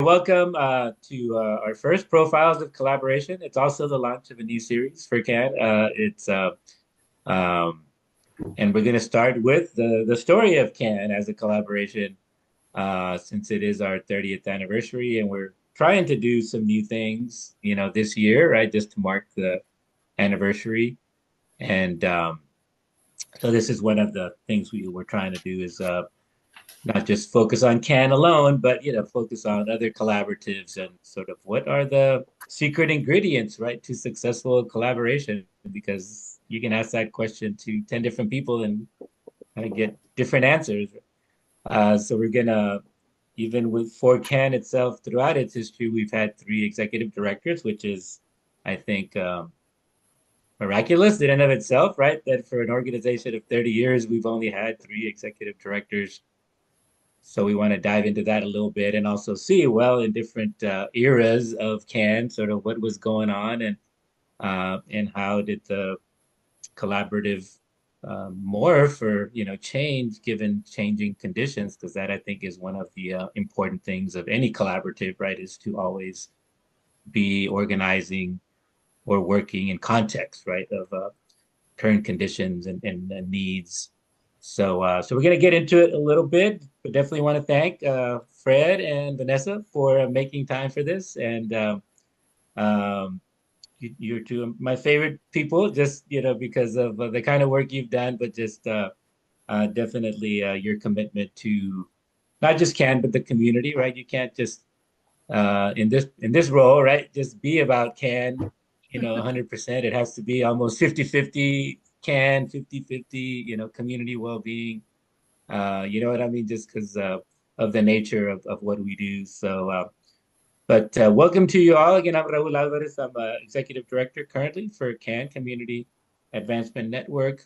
Welcome to our first Profiles of Collaboration. It's also the launch of a new series for CAN. Um, and we're going to start with the story of CAN as a collaboration, since it is our 30th anniversary, and we're trying to do some new things, this year, right, just to mark the anniversary. And so this is one of the things we were trying to do is not just focus on CAN alone, but focus on other collaboratives and sort of what are the secret ingredients, right, to successful collaboration? Because you can ask that question to 10 different people and kind of get different answers. So we're gonna, even with for CAN itself, throughout its history, we've had three executive directors, which is, I think, miraculous in and of itself, right? That for an organization of 30 years, we've only had three executive directors. So we want to dive into that a little bit and also see, well, in different eras of CAN, sort of what was going on and how did the collaborative morph or change given changing conditions? Because that I think is one of the important things of any collaborative, right? Is to always be organizing or working in context, right, of current conditions and needs. So we're going to get into it a little bit, but definitely want to thank Fred and Vanessa for making time for this. And um, you're two of my favorite people, just because of the kind of work you've done, but just definitely your commitment to not just CAN but the community, right? You can't just in this role, right, just be about CAN, 100%. It has to be almost 50-50 CAN, 50-50, community well-being. You know what I mean? Just because of the nature of what we do. But welcome to you all. Again, I'm Raul Alvarez. I'm Executive Director currently for CAN, Community Advancement Network.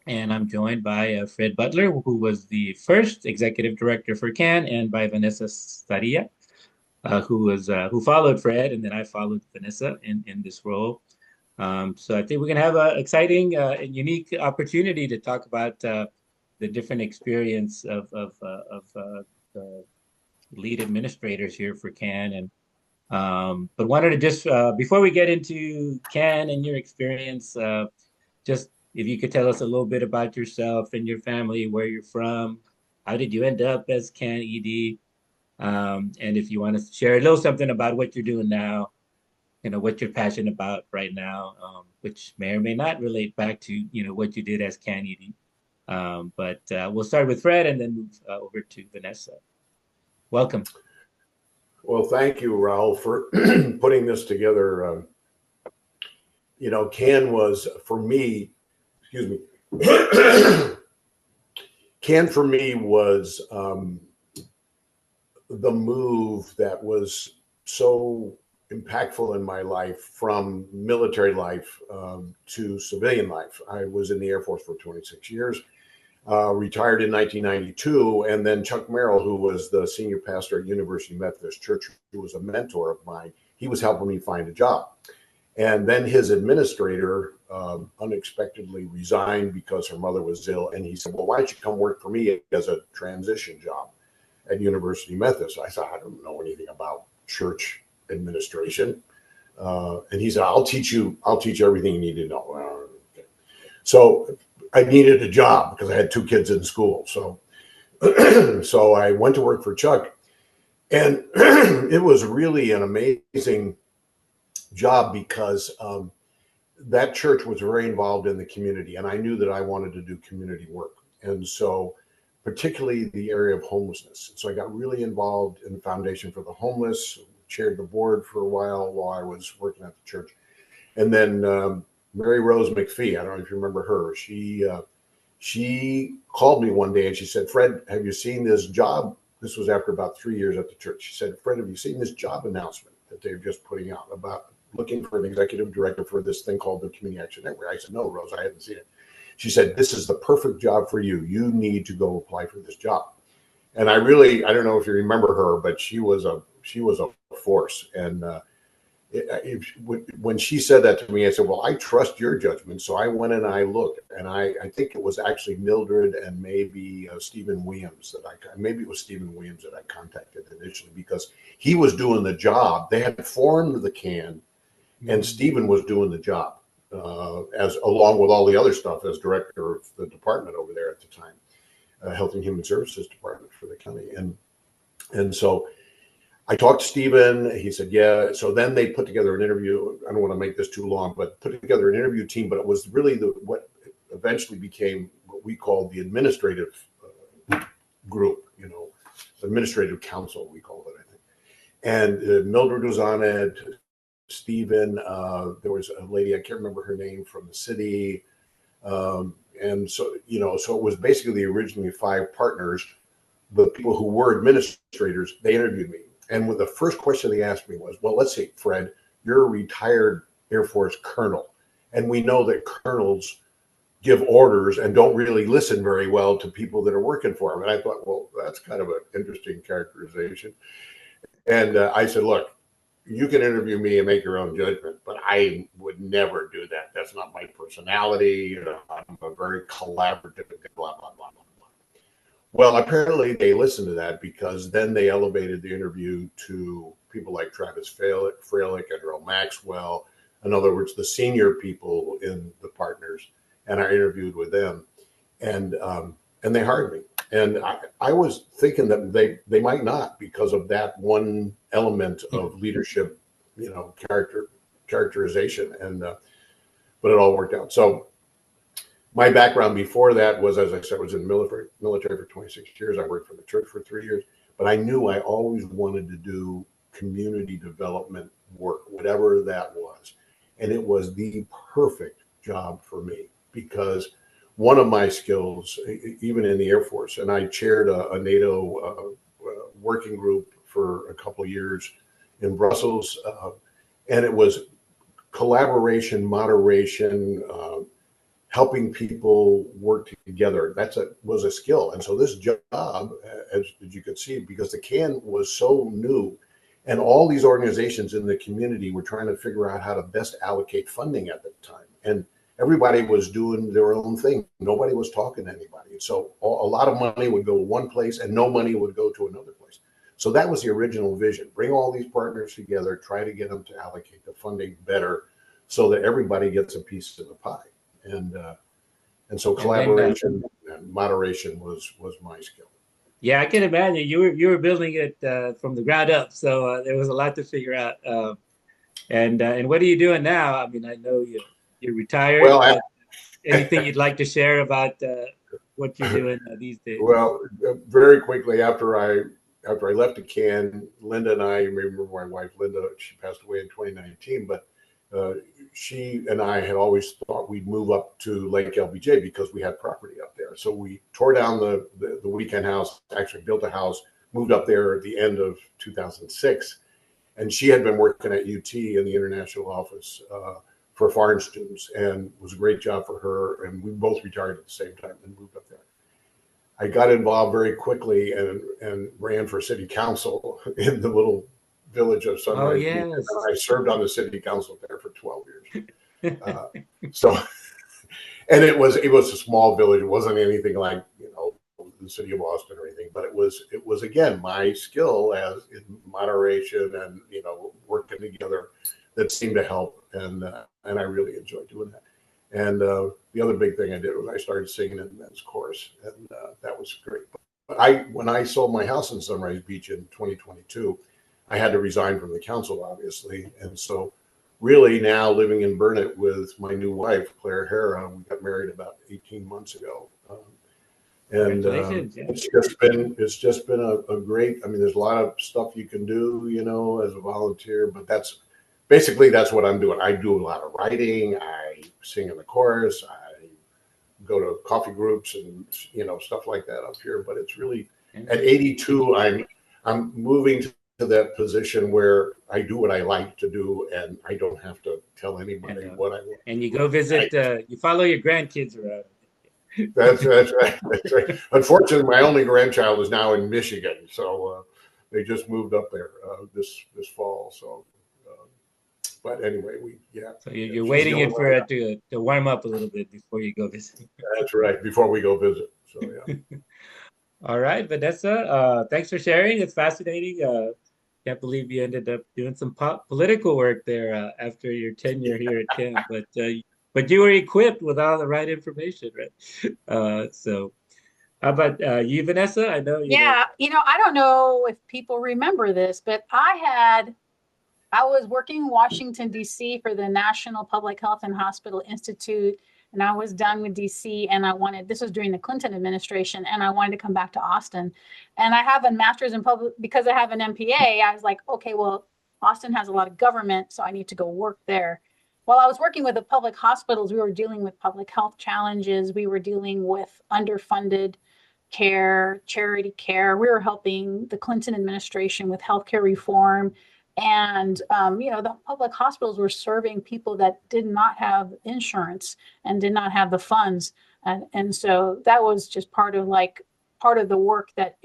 And I'm joined by Fred Butler, who was the first Executive Director for CAN, and by Vanessa Sarria, who followed Fred, and then I followed Vanessa in this role. So I think we're going to have an exciting and unique opportunity to talk about the different experience of the lead administrators here for CAN. But wanted to just before we get into CAN and your experience, just if you could tell us a little bit about yourself and your family, where you're from, how did you end up as CAN ED, and if you want to share a little something about what you're doing now, what you're passionate about right now, which may or may not relate back to what you did as CAN ED. But we'll start with Fred and then move over to Vanessa. Welcome. Well, thank you, Raul, for putting this together. CAN was for me, excuse me, CAN for me was the move that was so impactful in my life, from military life to civilian life. I was in the Air Force for 26 years. Retired in 1992, and then Chuck Merrill, who was the senior pastor at University Methodist Church, who was a mentor of mine, he was helping me find a job. And then his administrator unexpectedly resigned because her mother was ill, and he said, well, why don't you come work for me as a transition job at University Methodist? I thought, I don't know anything about church administration. And he said, I'll teach you everything you need to know. Okay. So I needed a job because I had two kids in school. So so I went to work for Chuck, and it was really an amazing job because that church was very involved in the community, and I knew that I wanted to do community work. And so particularly the area of homelessness. So I got really involved in the Foundation for the Homeless, chaired the board for a while I was working at the church. And then Mary Rose McPhee, I don't know if you remember her. She called me one day and she said, Fred, have you seen this job? This was after about 3 years at the church. She said, Fred, have you seen this job announcement that they're just putting out about looking for an executive director for this thing called the Community Action Network? I said, no, Rose, I haven't seen it. She said, this is the perfect job for you. You need to go apply for this job. And I don't know if you remember her, but she was a force. And when she said that to me, I said, well, I trust your judgment. So I went and I looked, and I think it was actually Mildred and maybe Stephen Williams maybe it was Stephen Williams that I contacted initially, because he was doing the job. They had formed the CAN, and Stephen was doing the job as along with all the other stuff as director of the department over there at the time, Health and Human Services Department for the county. And so I talked to Stephen. He said, yeah. So then they put together an interview. I don't want to make this too long, but put together an interview team. But it was really what eventually became what we called the administrative group, administrative council, we called it, I think. And Mildred was on it. Stephen, there was a lady, I can't remember her name, from the city. And so, so it was basically originally 5 partners. The people who were administrators, they interviewed me. And the first question they asked me was, well, let's see, Fred, you're a retired Air Force colonel. And we know that colonels give orders and don't really listen very well to people that are working for them. And I thought, well, that's kind of an interesting characterization. And I said, look, you can interview me and make your own judgment, but I would never do that. That's not my personality. I'm a very collaborative, blah, blah, blah, blah. Well, apparently they listened to that, because then they elevated the interview to people like Travis Freilich and Earl Maxwell. In other words, the senior people in the partners, and I interviewed with them, and they hired me. And I was thinking that they might not, because of that one element of leadership, characterization, and but it all worked out. So my background before that was, as I said, was in military for 26 years. I worked for the church for 3 years, but I knew I always wanted to do community development work, whatever that was. And it was the perfect job for me, because one of my skills, even in the Air Force, and I chaired a NATO working group for a couple of years in Brussels, and it was collaboration, moderation, helping people work together. Was a skill. And so this job, as you could see, because the CAN was so new, and all these organizations in the community were trying to figure out how to best allocate funding at the time. And everybody was doing their own thing. Nobody was talking to anybody. So a lot of money would go one place and no money would go to another place. So that was the original vision. Bring all these partners together, try to get them to allocate the funding better so that everybody gets a piece of the pie. And so collaboration and moderation was my skill. Yeah, I can imagine you were building it from the ground up, so there was a lot to figure out. And what are you doing now? I mean, I know you're retired. Well, but anything you'd like to share about what you're doing these days? Well, very quickly after I left the CAN, Linda and I, you may remember my wife Linda, she passed away in 2019, but she and I had always thought we'd move up to Lake LBJ because we had property up there. So we tore down the weekend house, actually built a house, moved up there at the end of 2006. And she had been working at UT in the international office for foreign students, and it was a great job for her. And we both retired at the same time and moved up there. I got involved very quickly and ran for city council in the little village of Sunrise. Oh, yes. I served on the city council there for 12 years. And it was a small village. It wasn't anything like, the city of Boston or anything, but it was again, my skill as in moderation and, working together that seemed to help. And I really enjoyed doing that. And the other big thing I did was I started singing in the men's chorus, and that was great. But when I sold my house in Sunrise Beach in 2022, I had to resign from the council, obviously. And so really now living in Burnett with my new wife, Claire Hara, we got married about 18 months ago. And it's just been a great, there's a lot of stuff you can do, as a volunteer, but that's what I'm doing. I do a lot of writing. I sing in the chorus. I go to coffee groups and, stuff like that up here. But it's really, at 82, I'm moving to that position where I do what I like to do, and I don't have to tell anybody what I want. And you go visit, you follow your grandkids around. That's right. That's right. Unfortunately, my only grandchild is now in Michigan, so they just moved up there this fall. So But anyway, So you're she's the waiting only it for one. it to warm up a little bit before you go visit. That's right. Before we go visit. So yeah. All right, Vanessa, thanks for sharing. It's fascinating. Can't believe you ended up doing some political work there after your tenure here at Ken, but you were equipped with all the right information, right? So how about you, Vanessa? I know you know. Yeah, I don't know if people remember this, but I was working in Washington, D.C. for the National Public Health and Hospital Institute, and I was done with D.C. and this was during the Clinton administration, and I wanted to come back to Austin. And I have a master's in public, because I have an MPA, I was like, okay, well, Austin has a lot of government, so I need to go work there. While I was working with the public hospitals, we were dealing with public health challenges. We were dealing with underfunded care, charity care. We were helping the Clinton administration with healthcare reform. And, the public hospitals were serving people that did not have insurance and did not have the funds. And so that was just part of the work that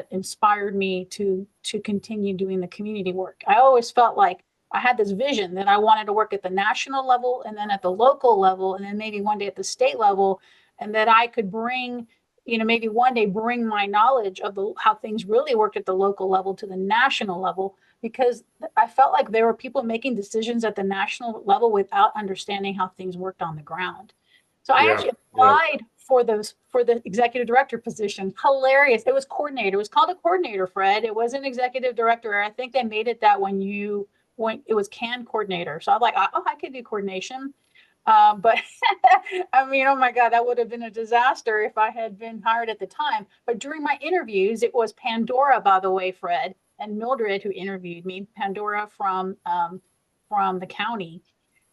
inspired me to continue doing the community work. I always felt like I had this vision that I wanted to work at the national level and then at the local level and then maybe one day at the state level, and that I could bring, maybe one day bring my knowledge of how things really worked at the local level to the national level, because I felt like there were people making decisions at the national level without understanding how things worked on the ground. So I Yeah. actually Yeah. applied for the executive director position. Hilarious. It was coordinator. It was called a coordinator, Fred. It wasn't executive director. I think they made it that when it was CAN coordinator. So I was like, oh, I could do coordination. But I mean, oh my God, that would have been a disaster if I had been hired at the time. But during my interviews, it was Pandora, by the way, Fred, and Mildred who interviewed me. Pandora from the county,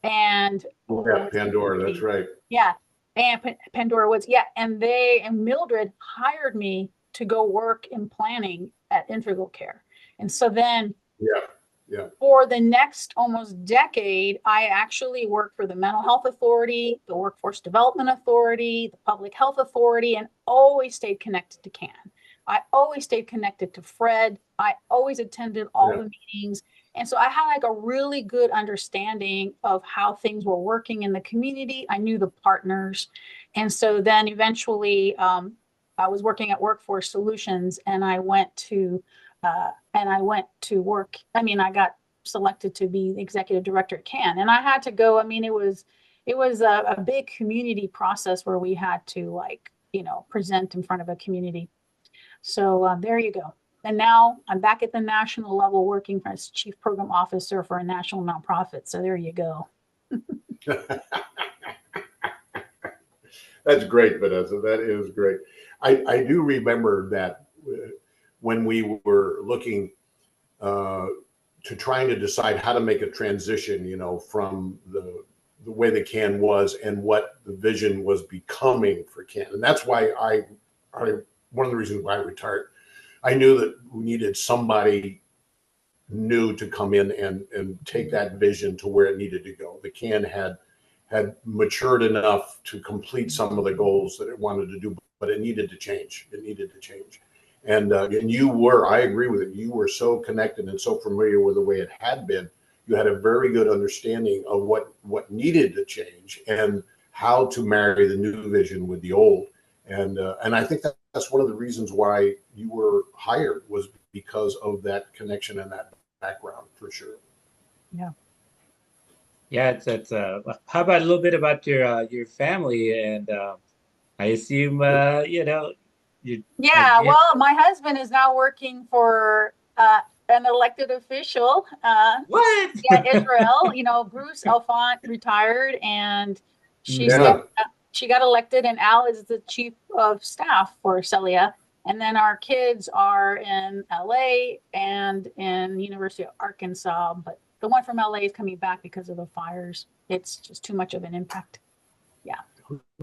and Yeah. Pandora. That's right. yeah, and Pandora Woods, yeah, and Mildred hired me to go work in planning at Integral Care, and so then Yeah. Yeah. for the next almost decade, I actually worked for the Mental Health Authority, the Workforce Development Authority, the Public Health Authority, and always stayed connected to CAN. I always stayed connected to Fred. I always attended all Yeah. the meetings. And so I had like a really good understanding of how things were working in the community. I knew the partners. And so then eventually I was working at Workforce Solutions, and I went to work. I mean, I got selected to be the executive director at CAN, and I had to go. I mean, it was a big community process where we had to present in front of a community. So there you go. And now I'm back at the national level working as chief program officer for a national nonprofit. So there you go. That's great, Vanessa. That is great. I do remember that when we were looking to trying to decide how to make a transition, from the way the CAN was and what the vision was becoming for CAN. And that's why I one of the reasons why I retired. I knew that we needed somebody new to come in and take that vision to where it needed to go. The CAN had matured enough to complete some of the goals that it wanted to do, but it needed to change. It needed to change. And I agree with it. You were so connected and so familiar with the way it had been. You had a very good understanding of what needed to change and how to marry the new vision with the old. And I think that's one of the reasons why you were hired, was because of that connection and that background, for sure. Yeah. Yeah, it's how about a little bit about your family and I assume you Yeah. yeah. Well, my husband is now working for an elected official. What? Yeah, Israel. Bruce Elfont retired, and she Yeah. stepped up. She got elected, and Al is the chief of staff for Celia. And then our kids are in LA and in University of Arkansas, but the one from LA is coming back because of the fires. It's just too much of an impact. Yeah.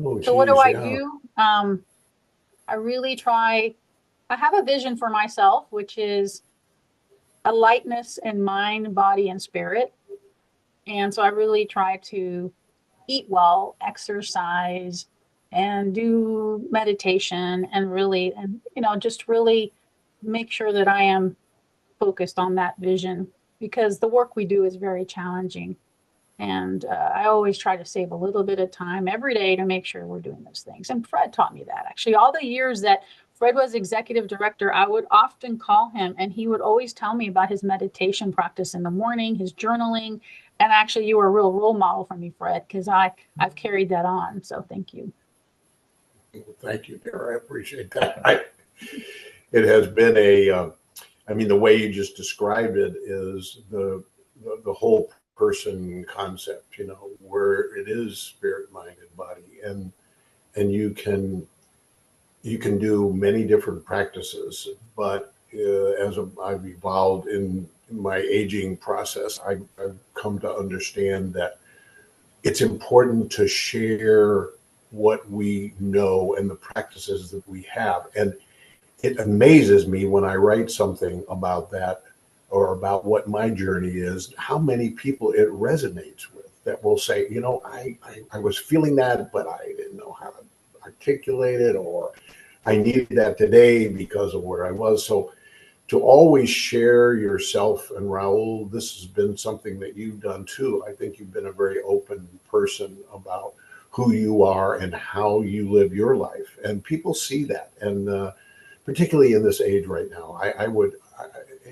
Oh, So what do geez, I yeah. do? I really try. I have a vision for myself, which is a lightness in mind, body, and spirit. And so I really try to eat well, exercise, and do meditation, and just really make sure that I am focused on that vision, because the work we do is very challenging. And I always try to save a little bit of time every day to make sure we're doing those things. And Fred taught me that. Actually, all the years that Fred was executive director, I would often call him and he would always tell me about his meditation practice in the morning, his journaling. And actually, you were a real role model for me, Fred, because I've carried that on. So thank you. Thank you, Tara. I appreciate that. It has been I mean, the way you just described it is the whole person concept, you know, where it is spirit, mind, and body, and you can do many different practices, but I've evolved in my aging process, I've come to understand that it's important to share what we know and the practices that we have. And it amazes me when I write something about that or about what my journey is, how many people it resonates with that will say, you know, I was feeling that, but I didn't know how to articulate it, or I needed that today because of where I was. So to always share yourself, and Raul, this has been something that you've done too. I think you've been a very open person about who you are and how you live your life. And people see that. And particularly in this age right now,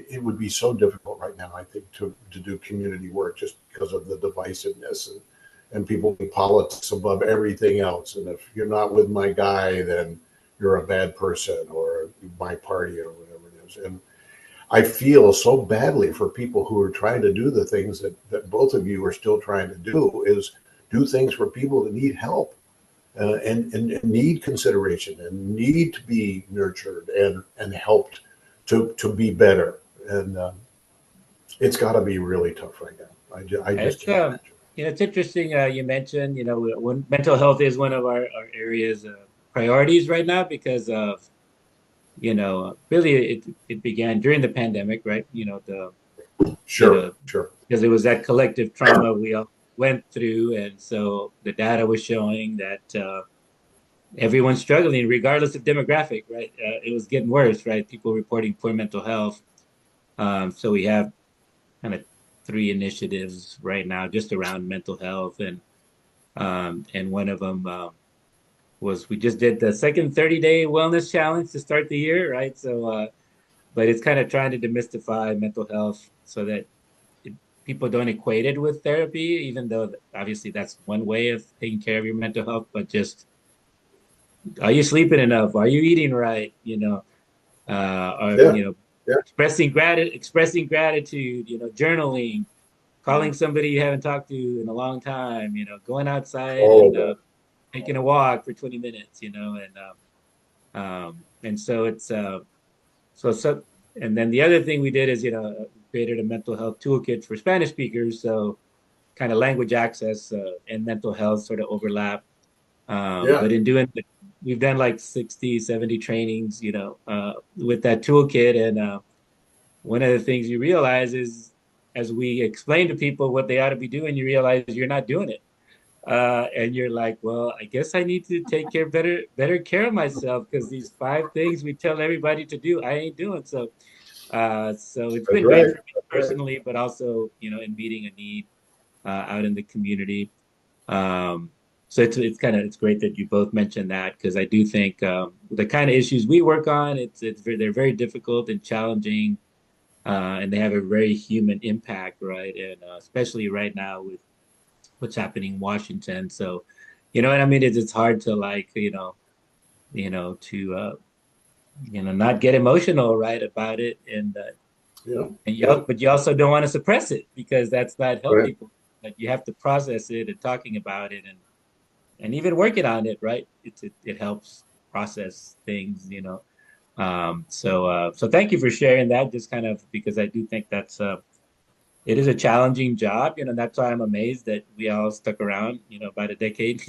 it would be so difficult right now, I think, to do community work just because of the divisiveness and people put politics above everything else. And if you're not with my guy, then you're a bad person, or my party, or whatever it is. And I feel so badly for people who are trying to do the things that both of you are still trying to do, is do things for people that need help and need consideration and need to be nurtured and helped to be better. And it's got to be really tough right now. I just It's can't imagine. you know, it's interesting. You mentioned, you know, when mental health is one of our areas of priorities right now because of, you know, really it began during the pandemic, right? You Sure, know, sure. because it was that collective trauma we all went through, and so the data was showing that everyone's struggling, regardless of demographic, right? It was getting worse, right? People reporting poor mental health. So we have kind of three initiatives right now just around mental health, and one of them was we just did the second 30-day wellness challenge to start the year, right? So, but it's kind of trying to demystify mental health so that it, people don't equate it with therapy, even though obviously that's one way of taking care of your mental health, but just are you sleeping enough? Are you eating right? Or Yeah, yeah. expressing gratitude, journaling, calling somebody you haven't talked to in a long time, going outside All and of that. taking a walk for 20 minutes, and so it's so and then the other thing we did is created a mental health toolkit for Spanish speakers, so kind of language access and mental health sort of overlap. Yeah, But in doing it, we've done like 60, 70 trainings, with that toolkit. And one of the things you realize is as we explain to people what they ought to be doing, you realize you're not doing it. And you're like, well, I guess I need to take better care of myself because these five things we tell everybody to do, I ain't doing. So it's that's been right. great for me That's right. personally, but also, in meeting a need out in the community. Um, so it's great that you both mentioned that because I do think the kind of issues we work on, they're very difficult and challenging, and they have a very human impact, right? And especially right now with what's happening in Washington. So, you know what I mean? It's hard to like, to not get emotional, right, about it, Yeah, yeah. but you also don't want to suppress it because that's not Right. healthy. But you have to process it and talking about it and even working on it, right? It helps process things, So thank you for sharing that. Just kind of because I do think that's it is a challenging job, That's why I'm amazed that we all stuck around, about a decade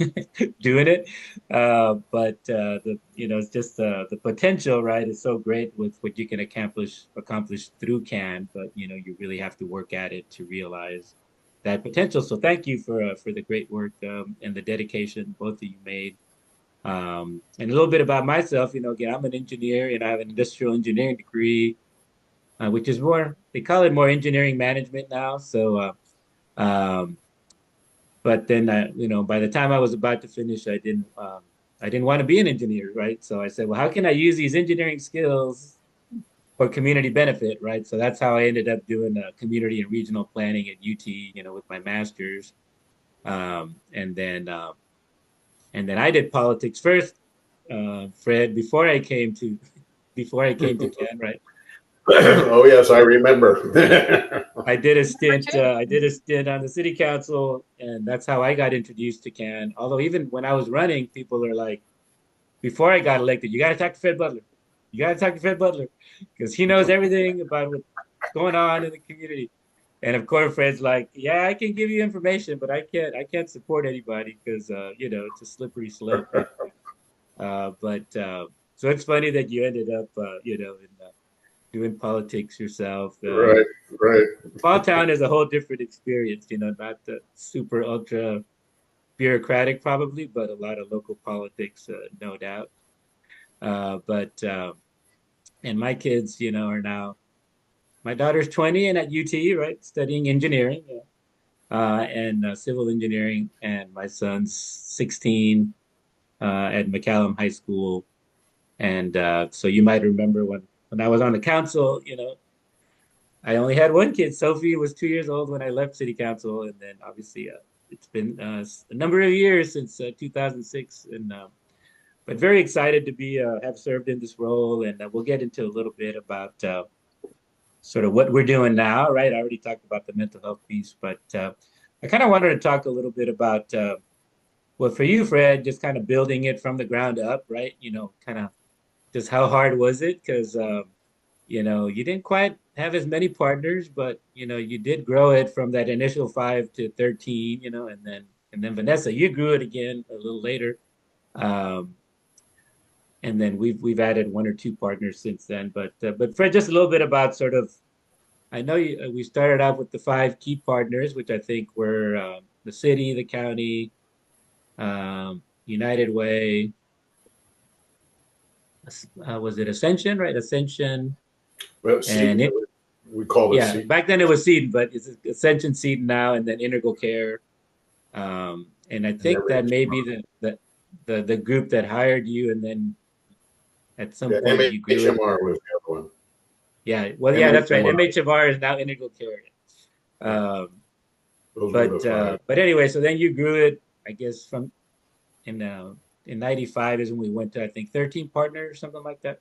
doing it. But it's just the potential, right, is so great with what you can accomplish through CAN. But you really have to work at it to realize that potential. So thank you for the great work and the dedication both of you made. And a little bit about myself, again, I'm an engineer and I have an industrial engineering degree, which is more, they call it more engineering management now. So, um, but then by the time I was about to finish, I didn't want to be an engineer, right? So I said, well, how can I use these engineering skills for community benefit, right? So that's how I ended up doing community and regional planning at UT, with my master's. Um, and then um, and then I did politics first, Fred, before I came to Ken, right? Oh yes, I remember. I did a stint. Too. I did a stint on the city council, and that's how I got introduced to Ken. Although even when I was running, people are like, before I got elected, you got to talk to Fred Butler. You got to talk to Fred Butler because he knows everything about what's going on in the community. And of course, Fred's like, yeah, I can give you information, but I can't support anybody because it's a slippery slope. But so it's funny that you ended up, doing politics yourself. Right, right. Small town is a whole different experience, not the super ultra bureaucratic probably, but a lot of local politics, no doubt. But and my kids, are now my daughter's 20 and at UT, right, studying engineering, and civil engineering, and my son's 16 at McCallum High School. And so you might remember when I was on the council, I only had one kid. Sophie was 2 years old when I left city council, and then obviously it's been a number of years since 2006, and but very excited to be have served in this role, and we'll get into a little bit about sort of what we're doing now, right? I already talked about the mental health piece, but I kind of wanted to talk a little bit about well, for you, Fred, just kind of building it from the ground up, right? Kind of just how hard was it? Because you didn't quite have as many partners, but you did grow it from that initial 5 to 13, and then Vanessa, you grew it again a little later. Um, and then we've added one or two partners since then. But Fred, just a little bit about sort of, I know we started out with the five key partners, which I think were the city, the county, United Way. Was it Ascension, right? Ascension. Well, And Seton, we called it yeah, Seton. back then it was Seton, but it's Ascension, Seton now, and then Integral Care. And I And think that may be the group that hired you, and then at some yeah, point you grew it. MHMR was the other one. Yeah, well, yeah, that's right. MHMR, MHMR is now Integral Care. yeah, Um, those were the but five. but anyway, so then you grew it, I guess, from in in '95 is when we went to, I think, 13 partners or something like that.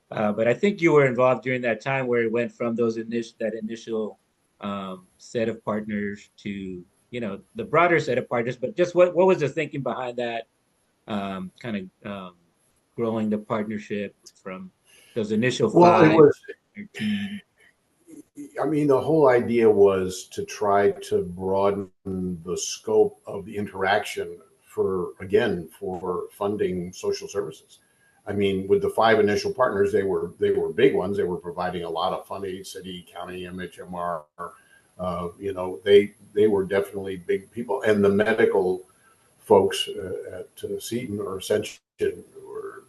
But I think you were involved during that time where it went from that initial set of partners to the broader set of partners. But just what was the thinking behind that, kind of growing the partnership from those initial Well, it five was. to 13? I mean, the whole idea was to try to broaden the scope of the interaction for funding social services. I mean, with the five initial partners, they were big ones. They were providing a lot of funding, city, county, MHMR. They were definitely big people, and the medical folks at Seton or Ascension were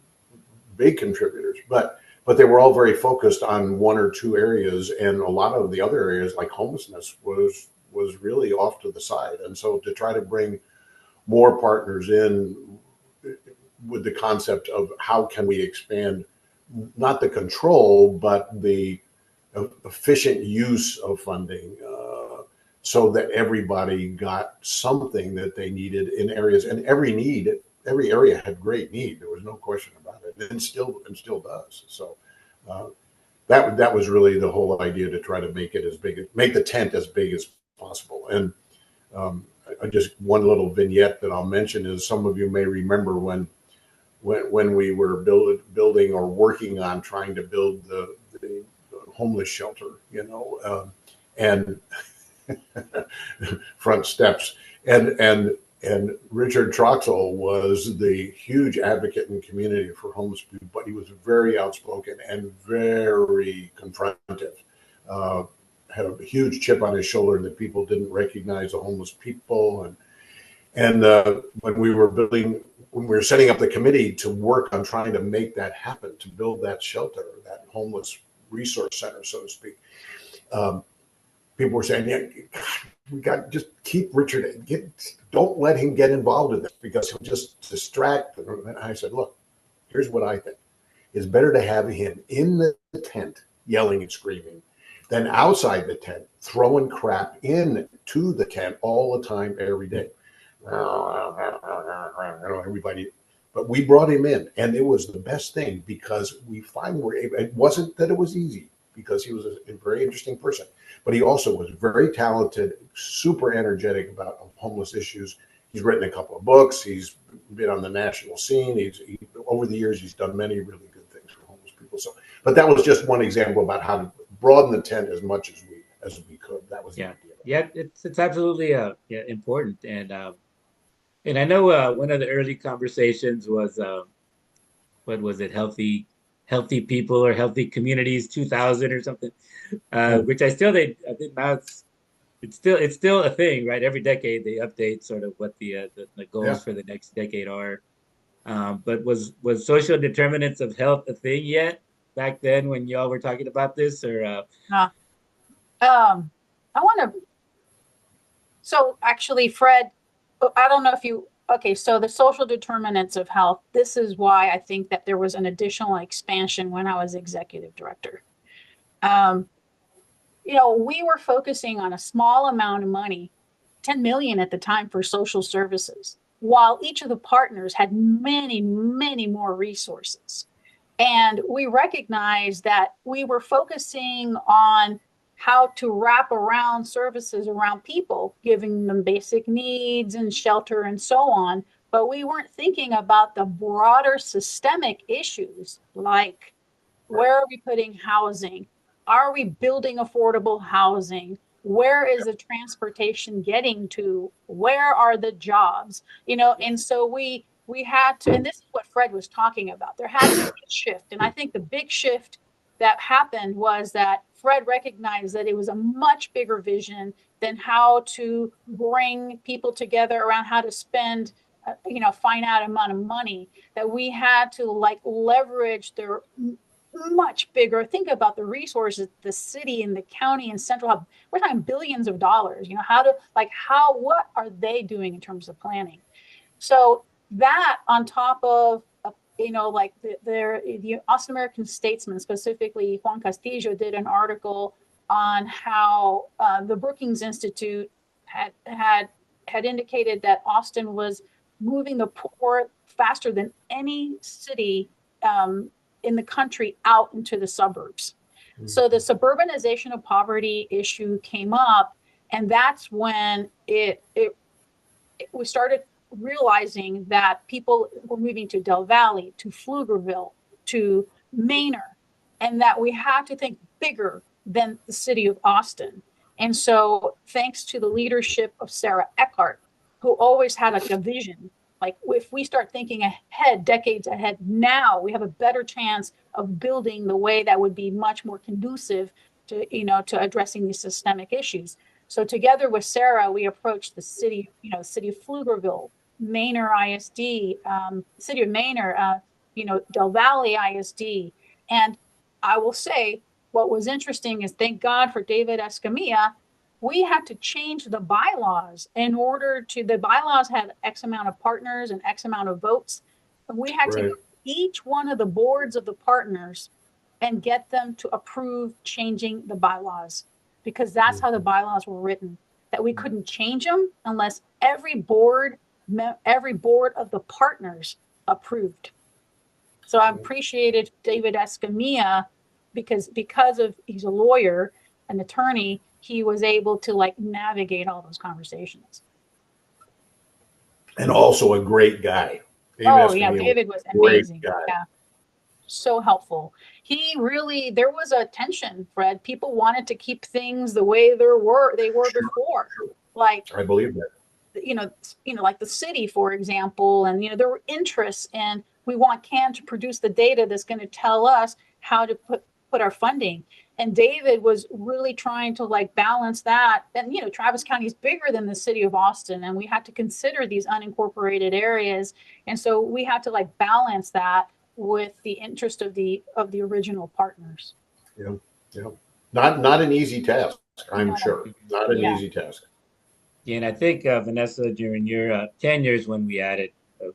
big contributors. But they were all very focused on one or two areas, and a lot of the other areas, like homelessness, was really off to the side. And so to try to bring more partners in with the concept of how can we expand not the control but the efficient use of funding, so that everybody got something that they needed in areas, and every area had great need. There was no question about it, and still does. So that was really the whole idea, to try to make the tent as big as possible. And just one little vignette that I'll mention is, some of you may remember when we were building or working on trying to build the homeless shelter, and front steps, and Richard Troxel was the huge advocate in the community for homeless people, but he was very outspoken and very confrontive. Had a huge chip on his shoulder that people didn't recognize the homeless people, and when we were setting up the committee to work on trying to make that happen, to build that shelter, that homeless resource center, so to speak. People were saying, "Yeah, we got just keep Richard. Don't let him get involved in this because he'll just distract. And I said, look, here's what I think. It's better to have him in the tent yelling and screaming than outside the tent throwing crap into the tent all the time, every day. Everybody, but we brought him in, and it was the best thing because we finally were able. It wasn't that it was easy because he was a very interesting person, but he also was very talented, super energetic about homeless issues. He's written a couple of books. He's been on the national scene. Over the years, he's done many really good things for homeless people. So, but that was just one example about how to broaden the tent as much as we could. That was the idea. Yeah, it's absolutely important, and I know one of the early conversations was what was it, healthy people or healthy communities 2000 or something, which I think now it's still a thing, right? Every decade they update sort of what the Yeah. goals for the next decade are. But was social determinants of health a thing yet back then when y'all were talking about this, or Uh, I want to. So actually, Fred, I don't know if you. Okay, so the social determinants of health. This is why I think that there was an additional expansion when I was executive director. Um, we were focusing on a small amount of money, 10 million at the time for social services, while each of the partners had many, many more resources. And we recognized that we were focusing on how to wrap around services around people, giving them basic needs and shelter and so on. But we weren't thinking about the broader systemic issues like where are we putting housing? Are we building affordable housing? Where is the transportation getting to? Where are the jobs? And so we had to, and this is what Fred was talking about. There had to be a shift. And I think the big shift that happened was that Fred recognized that it was a much bigger vision than how to bring people together around how to spend finite amount of money, that we had to like leverage their much bigger. Think about the resources, the city and the county and central hub. We're talking billions of dollars. What are they doing in terms of planning? So that on top of, the Austin American Statesman, specifically Juan Castillo, did an article on how the Brookings Institute had indicated that Austin was moving the poor faster than any city in the country out into the suburbs. So the suburbanization of poverty issue came up, and that's when we started realizing that people were moving to Del Valle, to Pflugerville, to Manor, and that we had to think bigger than the city of Austin. And so, thanks to the leadership of Sarah Eckhart, who always had like a vision, like if we start thinking ahead, decades ahead, now we have a better chance of building the way that would be much more conducive to addressing these systemic issues. So together with Sarah, we approached the city of Pflugerville, Manor ISD, city of Manor, Del Valle ISD. And I will say what was interesting is, thank God for David Escamilla, we had to change the bylaws the bylaws had X amount of partners and X amount of votes. And we had to go to each one of the boards of the partners and get them to approve changing the bylaws, because that's how the bylaws were written, that we couldn't change them unless every board of the partners approved. So I appreciated David Escamilla because of he's a lawyer, an attorney, he was able to like navigate all those conversations. And also a great guy. David was amazing. Guy. Yeah. So helpful. There was a tension, Fred. People wanted to keep things the way they were before. Like, I believe that. Like the city, for example, and there were interests, and we want CAN to produce the data that's going to tell us how to put our funding. And David was really trying to like balance that. And Travis County is bigger than the city of Austin, and we had to consider these unincorporated areas, and so we had to like balance that with the interest of the original partners. Yeah. Not an easy task, I'm sure. Not an easy task. Yeah, and I think Vanessa, during your tenures, when we added a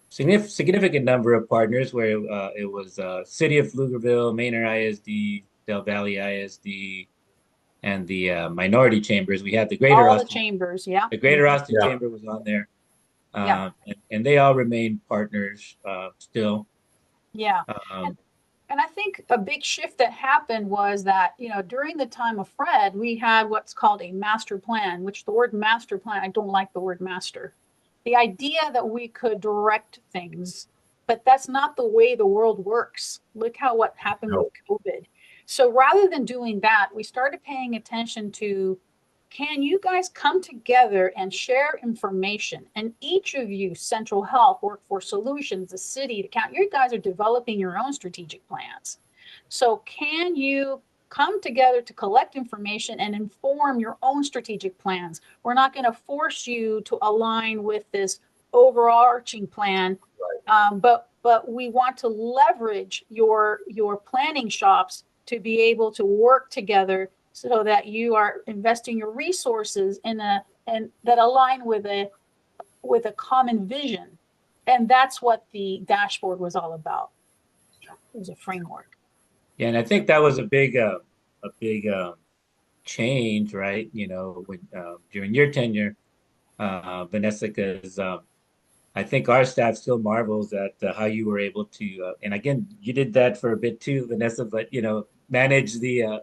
significant number of partners, where it was City of Pflugerville, Manor ISD, Del Valle ISD, and the minority chambers. We had All the chambers. Yeah. The Greater Mhm. Austin Yeah. Chamber was on there, Yeah. and they all remain partners still. Yeah. And Um, And I think a big shift that happened was that, during the time of Fred, we had what's called a master plan, which the word master plan, I don't like the word master. The idea that we could direct things, but that's not the way the world works. Look what happened with No. COVID. So rather than doing that, we started paying attention to, can you guys come together and share information? And each of you, Central Health, Workforce Solutions, the city, the county, you guys are developing your own strategic plans. So can you come together to collect information and inform your own strategic plans? We're not going to force you to align with this overarching plan, but we want to leverage your planning shops to be able to work together so that you are investing your resources and that align with a common vision. And that's what the dashboard was all about. It was a framework. yeah, and I think that was a big change, right? You know, when during your tenure, Vanessa, because I think our staff still marvels at how you were able to, and again, you did that for a bit too, Vanessa, but manage the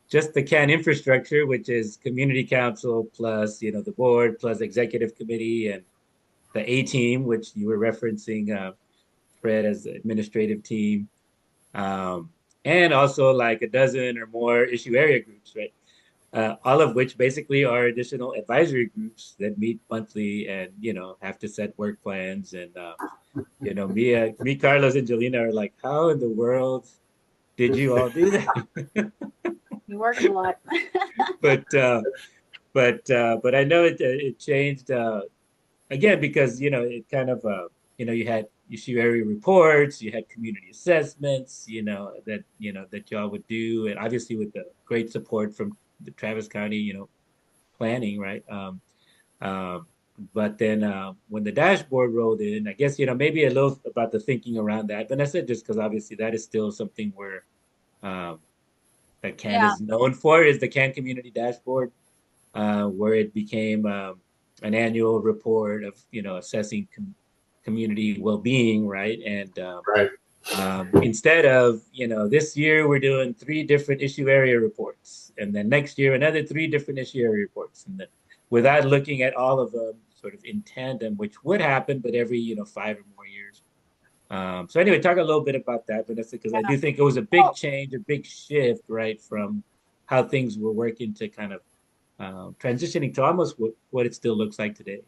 just the CAN infrastructure, which is community council plus, the board plus executive committee and the A team, which you were referencing, Fred, as the administrative team, um, and also like a dozen or more issue area groups, right? All of which basically are additional advisory groups that meet monthly and have to set work plans. And me, Carlos, and Jelena are like, how in the world did you all do that? We worked a lot. but but I know it changed again because it kind of you had issue area reports, you had community assessments, that y'all would do, and obviously with the great support from the Travis County, planning, right? Um, but then when the dashboard rolled in, I guess maybe a little about the thinking around that. Vanessa, just because obviously that is still something where um, that CAN Yeah. is known for is the CAN Community Dashboard, where it became an annual report of assessing community well-being, right? And Right. instead of this year we're doing three different issue area reports, and then next year another three different issue area reports, and then without looking at all of them sort of in tandem, which would happen, but every 5 or more years. So anyway, talk a little bit about that, Vanessa, because I Yeah. do think it was a big Well, change, a big shift, right, from how things were working to kind of transitioning to almost what it still looks like today.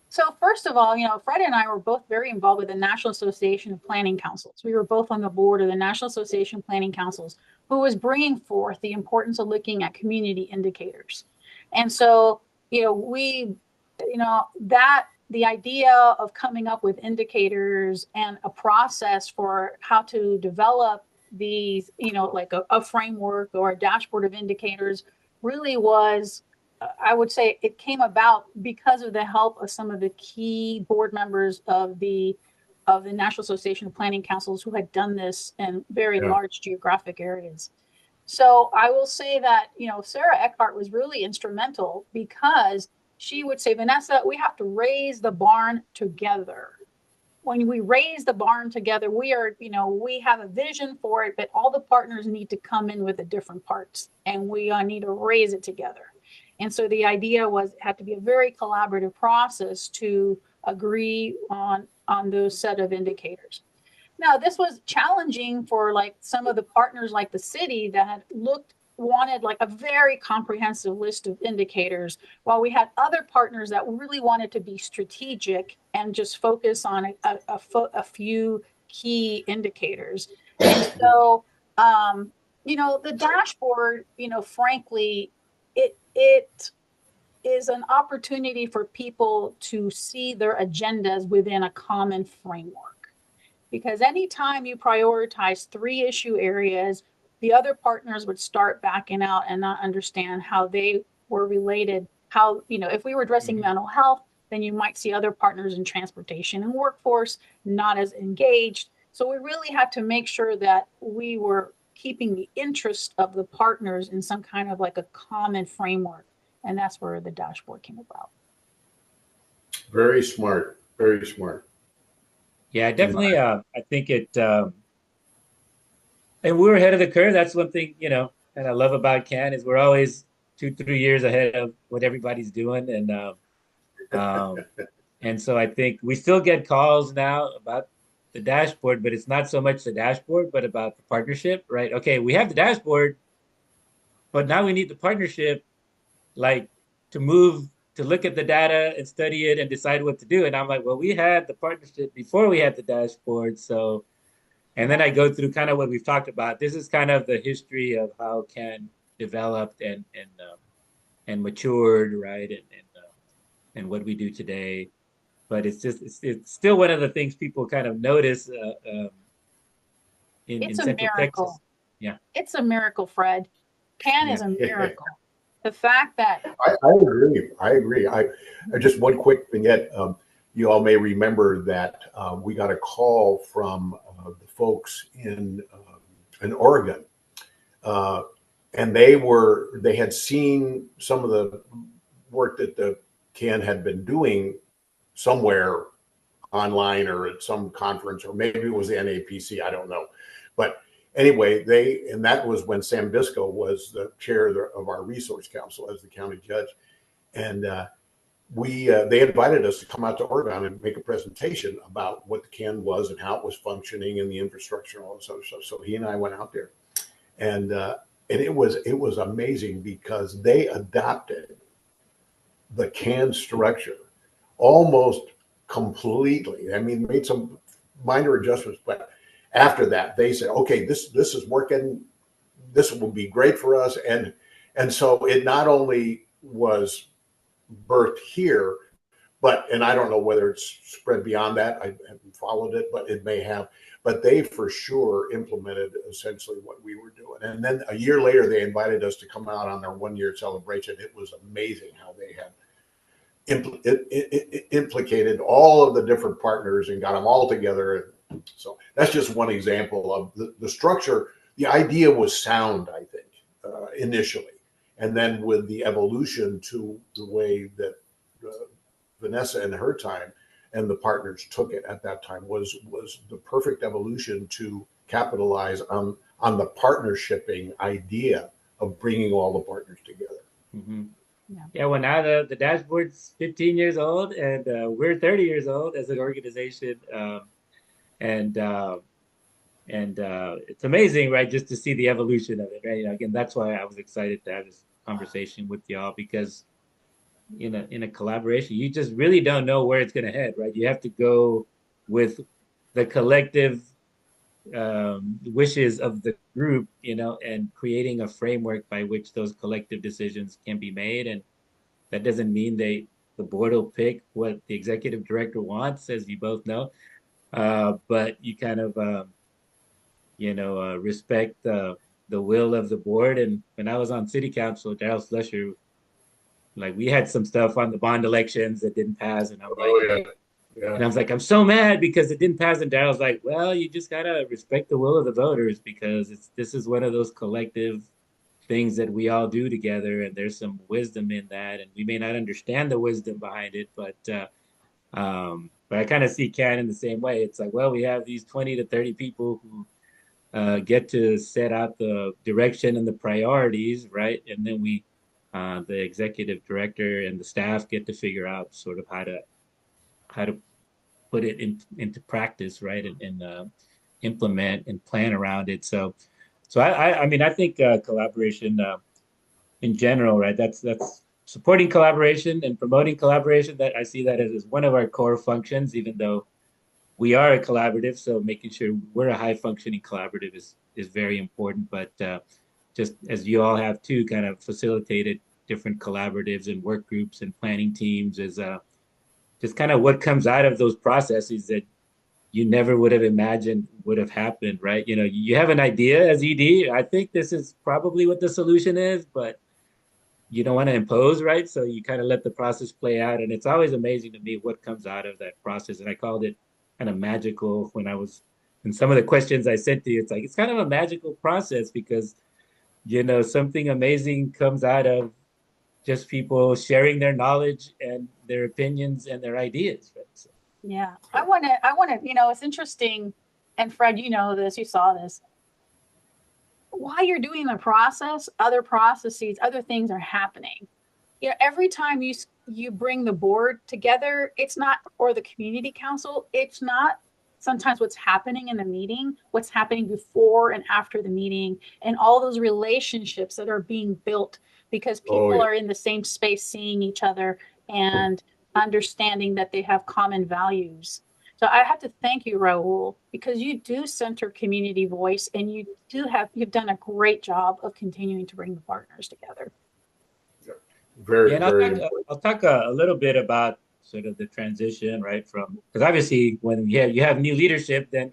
so first of all, Fred and I were both very involved with the National Association of Planning Councils. We were both on the board of the National Association of Planning Councils, who was bringing forth the importance of looking at community indicators. And so, we, that the idea of coming up with indicators and a process for how to develop these, like a framework or a dashboard of indicators really was, I would say it came about because of the help of some of the key board members of the National Association of Planning Councils who had done this in very Yeah. large geographic areas. So I will say that, Sarah Eckhart was really instrumental because she would say, Vanessa, we have to raise the barn together. When we raise the barn together, we have a vision for it, but all the partners need to come in with the different parts and we need to raise it together. And so the idea was it had to be a very collaborative process to agree on those set of indicators. Now, this was challenging for like some of the partners like the city that had wanted like a very comprehensive list of indicators, while we had other partners that really wanted to be strategic and just focus on a few key indicators. And so, the dashboard, frankly, it is an opportunity for people to see their agendas within a common framework. Because anytime you prioritize three issue areas, the other partners would start backing out and not understand how they were related how, if we were addressing mental health, then you might see other partners in transportation and workforce not as engaged. So we really had to make sure that we were keeping the interest of the partners in some kind of like a common framework. And that's where the dashboard came about. Very smart. Very smart. Yeah, definitely. I think and we're ahead of the curve. That's one thing, and I love about CAN is we're always 2-3 years ahead of what everybody's doing. Um, and so I think we still get calls now about the dashboard, but it's not so much the dashboard, but about the partnership, right? Okay, we have the dashboard, but now we need the partnership, like to look at the data and study it and decide what to do. And I'm like, well, we had the partnership before we had the dashboard. So, and then I go through kind of what we've talked about. This is kind of the history of how CAN developed and matured, right? And what we do today. But it's still one of the things people kind of notice in It's a Central Texas. miracle. Yeah. It's a miracle, Fred. CAN is a miracle. The fact that I agree. I agree. I just one quick vignette. You all may remember that we got a call from the folks in Oregon, and they had seen some of the work that the CAN had been doing somewhere online or at some conference, or maybe it was the NAPC. I don't know, but anyway, and that was when Sam Bisco was the chair of our resource council as the county judge. And they invited us to come out to Oregon and make a presentation about what the CAN was and how it was functioning and the infrastructure and all this other stuff. So he and I went out there, and it was amazing because they adopted the CAN structure almost completely. I mean, made some minor adjustments, but after that, they said, "Okay, this is working. This will be great for us." And so it not only was birthed here, and I don't know whether it's spread beyond that. I haven't followed it, but it may have. But they for sure implemented essentially what we were doing. And then a year later, they invited us to come out on their 1-year celebration. It was amazing how they had implicated all of the different partners and got them all together. So that's just one example of the structure. The idea was sound, I think, initially. And then with the evolution to the way that Vanessa in her time and the partners took it at that time was the perfect evolution to capitalize on the partnershiping idea of bringing all the partners together. Mm-hmm. Yeah, well, now the dashboard's 15 years old, and we're 30 years old as an organization, and it's amazing, right? Just to see the evolution of it, right? Again, that's why I was excited to have this conversation with y'all, because in a collaboration, you just really don't know where it's going to head, right? You have to go with the collective wishes of the group, and creating a framework by which those collective decisions can be made. And that doesn't mean the board will pick what the executive director wants, as you both know, but you kind of respect the will of the board. And when I was on city council, Darryl Slusher, like, we had some stuff on the bond elections that didn't pass, and I'm like, yeah. And I was like, I'm so mad because it didn't pass. And Darryl's like, well, you just gotta respect the will of the voters, because this is one of those collective things that we all do together, and there's some wisdom in that, and we may not understand the wisdom behind it, but I kind of see CAN in the same way. It's like, well, we have these 20 to 30 people who get to set out the direction and the priorities, right? And then the executive director and the staff get to figure out sort of how to put it into practice, right? And implement and plan around it. So I mean, I think collaboration in general, right? That's supporting collaboration and promoting collaboration. That I see that as one of our core functions, even though we are a collaborative. So making sure we're a high functioning collaborative is very important. But just as you all have too, kind of facilitated different collaboratives and work groups and planning teams, is just kind of what comes out of those processes that you never would have imagined would have happened, right? You have an idea as ED. I think this is probably what the solution is, but you don't want to impose, right? So you kind of let the process play out. And it's always amazing to me what comes out of that process. And I called it kind of magical when I was, and some of the questions I sent to you, it's like, it's kind of a magical process because, something amazing comes out of just people sharing their knowledge and their opinions and their ideas, right? So, Yeah. It's interesting. And Fred, you know this, you saw this. While you're doing the process, other processes, other things are happening. Every time you bring the board together, it's not, or the community council, it's not sometimes what's happening in the meeting, what's happening before and after the meeting, and all those relationships that are being built because Oh, people yeah. are in the same space seeing each other and understanding that they have common values. So I have to thank you, Raul, because you do center community voice and you've done a great job of continuing to bring the partners together. yeah, Very, and very important. I'll talk a little bit about sort of the transition, right? From because obviously when you have new leadership, then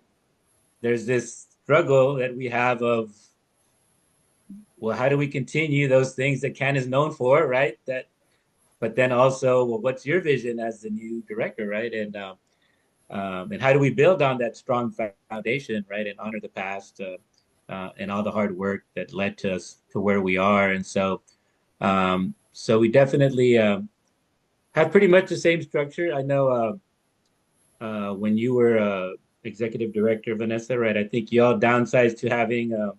there's this struggle that we have of, well, how do we continue those things that Ken is known for, right? But then also, well, what's your vision as the new director, right? And how do we build on that strong foundation, right? And honor the past and all the hard work that led to us to where we are. And so we definitely have pretty much the same structure. I know when you were executive director, Vanessa, right? I think you all downsized to having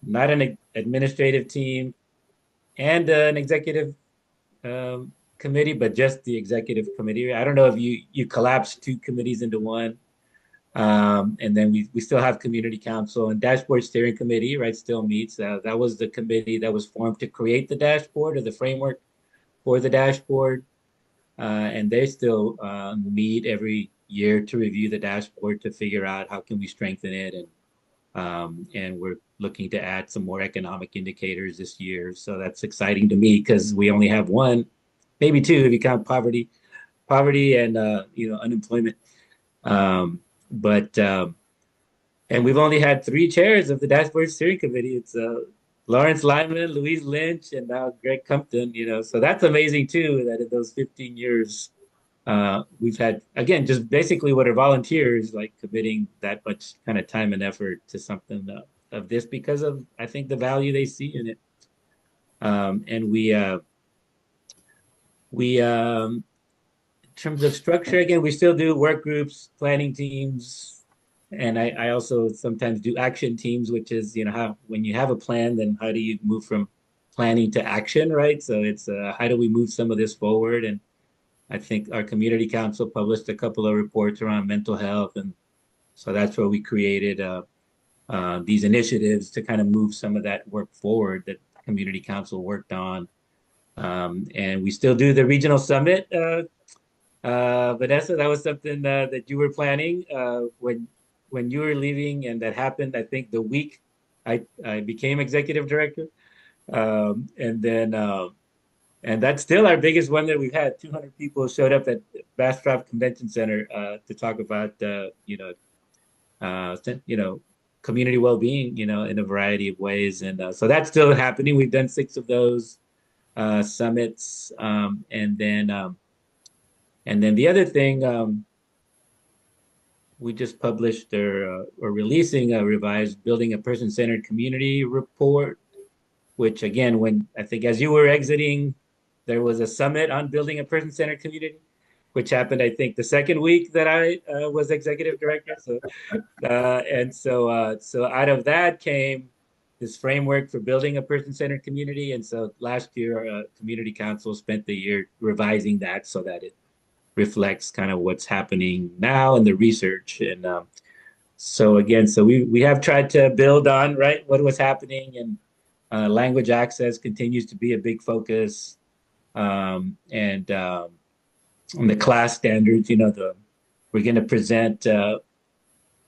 not an administrative team and an executive committee, but just the executive committee. I don't know if you collapsed two committees into one. And then we still have community council and dashboard steering committee, right? Still meets. That was the committee that was formed to create the dashboard or the framework for the dashboard. And they still meet every year to review the dashboard to figure out how can we strengthen it. And we're looking to add some more economic indicators this year. So that's exciting to me because we only have one, maybe two if you count poverty and unemployment. But and we've only had three chairs of the dashboard steering committee. It's Lawrence Lyman, Louise Lynch, and now Greg Compton. So that's amazing too. That in those 15 years, we've had again just basically what are volunteers like committing that much kind of time and effort to something of this because of I think the value they see in it. And we in terms of structure, again, we still do work groups, planning teams, and I also sometimes do action teams, which is, how when you have a plan, then how do you move from planning to action, right? So it's how do we move some of this forward? And I think our community council published a couple of reports around mental health, and so that's where we created these initiatives to kind of move some of that work forward that community council worked on. And we still do the regional summit. Vanessa, that was something that you were planning when you were leaving, and that happened. I think the week I became executive director, and then and that's still our biggest one that we've had. 200 people showed up at Bastrop Convention Center to talk about uh, you know community well-being, in a variety of ways, and so that's still happening. We've done 6 of those summits, and then the other thing, we just published or releasing a revised Building a Person-Centered Community report, which again, when I think as you were exiting, there was a summit on building a person-centered community, which happened, I think, the second week that I was executive director. So out of that came this framework for building a person-centered community. And so last year, Community Council spent the year revising that so that it reflects kind of what's happening now in the research. And so we have tried to build on right what was happening, and language access continues to be a big focus. And on the class standards, we're going to present to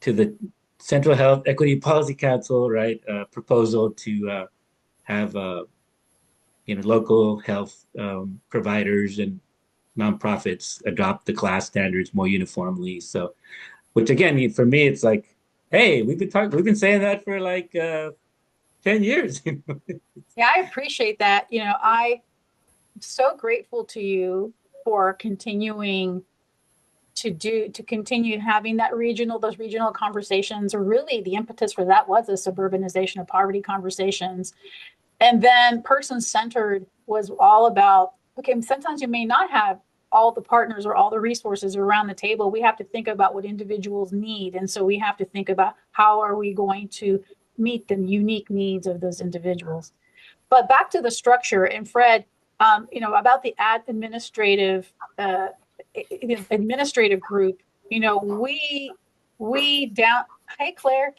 the Central Health Equity Policy Council, right, proposal to have local health providers and nonprofits adopt the class standards more uniformly. So, which again, for me, it's like, hey, we've been saying that for like 10 years. Yeah, I appreciate that. I'm so grateful to you for continuing to continue having those regional conversations, or really the impetus for that was the suburbanization of poverty conversations. And then person-centered was all about, okay, sometimes you may not have all the partners or all the resources around the table. We have to think about what individuals need. And so we have to think about how are we going to meet the unique needs of those individuals. But back to the structure, and Fred, about the uh, administrative group, we down. Hey, Claire.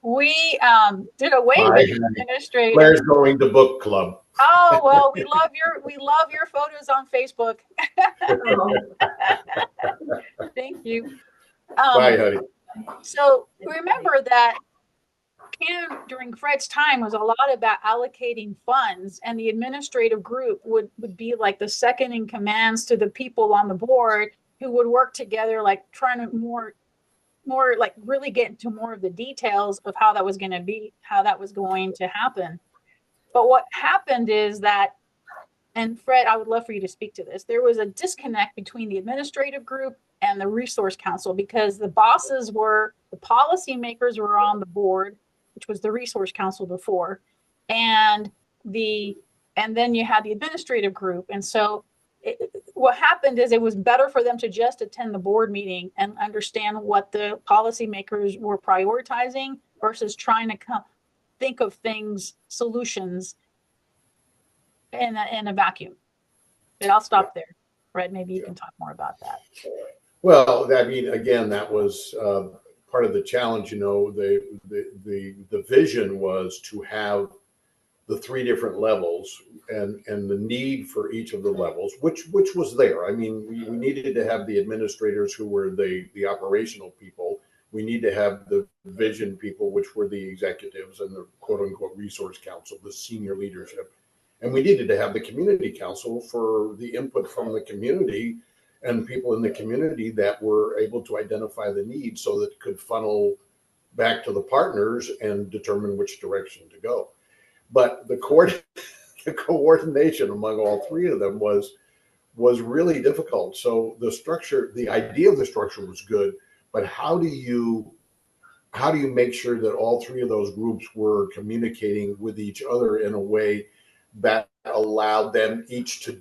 We did away Hi, with administrative. Claire's going to book club. Oh well, we love your photos on Facebook. Thank you. Bye, Um, honey. so remember that during Fred's time was a lot about allocating funds, and the administrative group would be like the second in commands to the people on the board who would work together, like trying to more like really get into more of the details of how that was going to happen. But what happened is that, and Fred, I would love for you to speak to this, there was a disconnect between the administrative group and the resource council, because the policymakers were on the board, which was the resource council before, and then you had the administrative group. And so what happened is it was better for them to just attend the board meeting and understand what the policymakers were prioritizing versus trying to think of solutions in a vacuum. But I'll stop there. Fred, maybe you can talk more about that. Well, I mean, again, that was part of the challenge. The vision was to have the three different levels and the need for each of the levels, which was there. I mean, we needed to have the administrators who were the operational people. We need to have the vision people, which were the executives, and the quote unquote resource council, the senior leadership. And we needed to have the community council for the input from the community and people in the community that were able to identify the needs so that it could funnel back to the partners and determine which direction to go. But the coordination among all three of them was really difficult. So the idea of the structure was good, but how do you make sure that all three of those groups were communicating with each other in a way that allowed them each to